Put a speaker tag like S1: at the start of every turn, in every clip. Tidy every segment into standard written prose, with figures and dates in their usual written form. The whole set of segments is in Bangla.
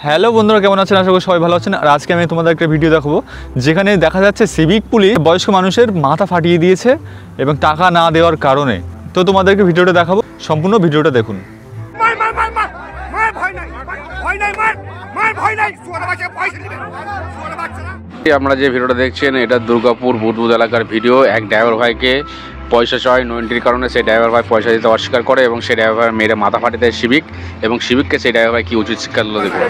S1: হ্যালো বন্ধুরা, কেমন আছেন? আশা করি সবাই ভালো আছেন। আর আজকে আমি তোমাদের একটা ভিডিও দেখাবো যেখানে দেখা যাচ্ছে সিভিক পুলিশ বয়স্ক মানুষের মাথা ফাটিয়ে দিয়েছে এবং টাকা না দেওয়ার কারণে। তো তোমাদেরকে ভিডিওটা দেখাবো, সম্পূর্ণ ভিডিওটা দেখুন।
S2: আপনারা যে ভিডিওটা দেখছেন এটা দুর্গাপুর বুদবুদ এলাকার ভিডিও। এক ড্রাইভার ভাইকে পয়সা চায় নইন্টির কারণে সেই ড্রাইভার ভাই পয়সা দিতে অস্বীকার করে এবং সেই ড্রাইভার ভাই মেরে মাথা ফাটিয়ে দেয় সিভিক, এবং সিভিককে সেই ড্রাইভার ভাই কি উচিত শিক্ষা দিল দেখুন।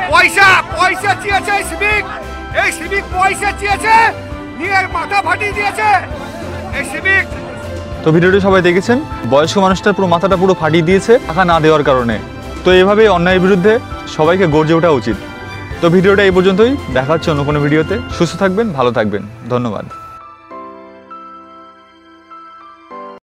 S3: পয়সা চেয়েছে এই সিভিক পয়সা চেয়েছে, নিয়ে মাথা ফাটিয়ে দিয়েছে এই সিভিক।
S1: তো ভিডিওটি সবাই দেখেছেন, বয়স্ক মানুষটার পুরো মাথাটা পুরো ফাটিয়ে দিয়েছে টাকা না দেওয়ার কারণে। তো এভাবেই অন্যায়ের বিরুদ্ধে সবাইকে গর্জে ওঠা উচিত। তো ভিডিওটা এই পর্যন্তই, দেখা হচ্ছে অন্য কোনো ভিডিওতে। সুস্থ থাকবেন, ভালো থাকবেন, ধন্যবাদ।